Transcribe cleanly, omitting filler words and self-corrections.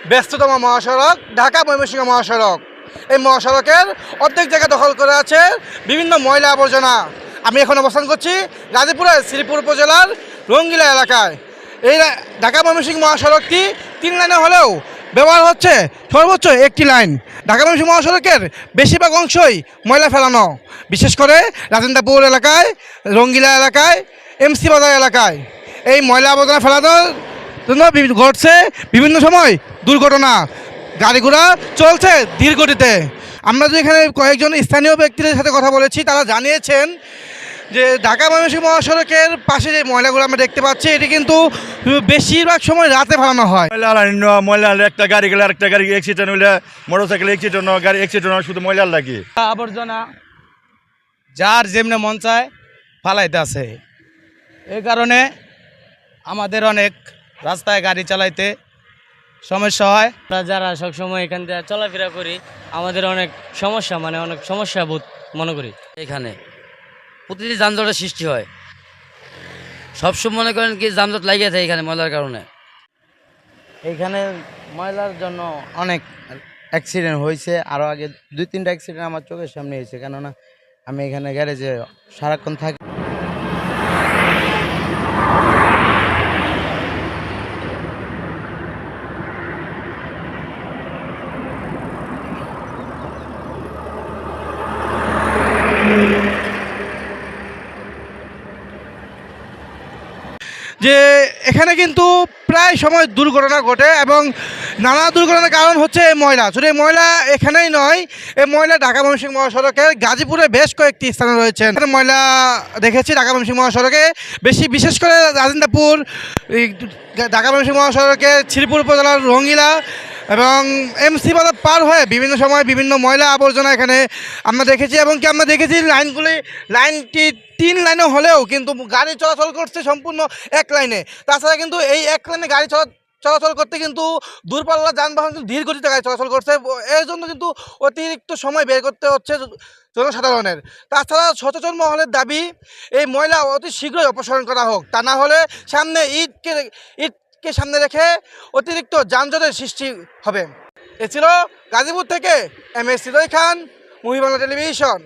ব্যস্ততম মহাসড়ক ঢাকা ময়মনসিংহ মহাসড়ক। এই মহাসড়কের অর্ধেক জায়গা দখল করে আছে বিভিন্ন ময়লা আবর্জনা। আমি এখন অবস্থান করছি গাজীপুরের শ্রীপুর উপজেলার রঙ্গিলা এলাকায়। এই ঢাকা ময়মনসিংহ মহাসড়কটি 3 লাইনে হলেও ব্যবহার হচ্ছে সর্বোচ্চ একটি লাইন। ঢাকা ময়মনসিংহ মহাসড়কের বেশিরভাগ অংশই ময়লা ফেলানো, বিশেষ করে রাজেন্দ্রপুর এলাকায়, রঙ্গিলা এলাকায়, এমসি বাজার এলাকায়। এই ময়লা আবর্জনা ফেলানোর জন্য ঘটছে বিভিন্ন সময় দুর্ঘটনা, গাড়ি ঘোড়া চলছে ধীর গতিতে। আমরা যে এখানে কয়েকজন স্থানীয় ব্যক্তিদের সাথে কথা বলেছি, তারা জানিয়েছেন যে ঢাকা ময়মনসিংহ মহাসড়কের পাশে যে ময়লাগুলো আমরা দেখতে পাচ্ছি, এটি কিন্তু বেশিরভাগ সময় রাতে ফেলানো হয়। ময়লা একটা গাড়ি গেলে আরেকটা গাড়ি অ্যাক্সিডেন্ট হইলে, মোটরসাইকেল অ্যাক্সিডেন্ট হয়, গাড়ি অ্যাক্সিডেন্ট হয়, শুধু ময়লার লাগে। আবর্জনা যার যেমনি মন চায় ফালাইতে আছে। এই কারণে আমাদের অনেক রাস্তায় গাড়ি চালাইতে সমস্যা হয়। আমরা যারা সবসময় এখান থেকে চলাফেরা করি, আমাদের অনেক সমস্যা, মানে অনেক সমস্যা বোধ মনে করি। এখানে প্রতিটি যানজটের সৃষ্টি হয়, সবসময় মনে করেন কি যানজট লাগিয়ে থাকে এখানে ময়লার কারণে। এইখানে ময়লার জন্য অনেক অ্যাক্সিডেন্ট হয়েছে, আরও আগে 2-3টা অ্যাক্সিডেন্ট আমার চোখের সামনে হয়েছে, কেননা আমি এখানে গ্যারেজে সারাক্ষণ থাকি। যে এখানে কিন্তু প্রায় সময় দুর্ঘটনা ঘটে এবং নানা দুর্ঘটনার কারণ হচ্ছে এই ময়লা। শুধু এই ময়লা এখানেই নয়, এই ময়লা ঢাকা ময়মনসিংহ মহাসড়কের গাজীপুরে বেশ কয়েকটি স্থানে রয়েছে। ময়লা দেখেছি ঢাকা ময়মনসিংহ মহাসড়কে বিশেষ করে রাজেন্দ্রপুর, ঢাকা ময়মনসিংহ মহাসড়কে শ্রীপুর উপজেলার রঙ্গিলা এবং এমসি বাজার পার হয়ে বিভিন্ন সময় বিভিন্ন ময়লা আবর্জনা এখানে আমরা দেখেছি। এবং কি আমরা দেখেছি লাইনটি 3 লাইনে হলেও কিন্তু গাড়ি চলাচল করছে সম্পূর্ণ এক লাইনে। তাছাড়া কিন্তু এই এক লাইনে গাড়ি চলাচল করতে কিন্তু দূরপাল্লার যানবাহন কিন্তু ধীর গতিতে গাড়ি চলাচল করছে। এর জন্য কিন্তু অতিরিক্ত সময় বের করতে হচ্ছে জনসাধারণের। তাছাড়া সচেতন মহলের দাবি এই ময়লা অতি শীঘ্রই অপসারণ করা হোক, তা না হলে সামনে ঈদকে সামনে রেখে অতিরিক্ত যানজটের সৃষ্টি হবে। এ ছিল গাজীপুর থেকে MS Hridoy Khan, movie Bangla television.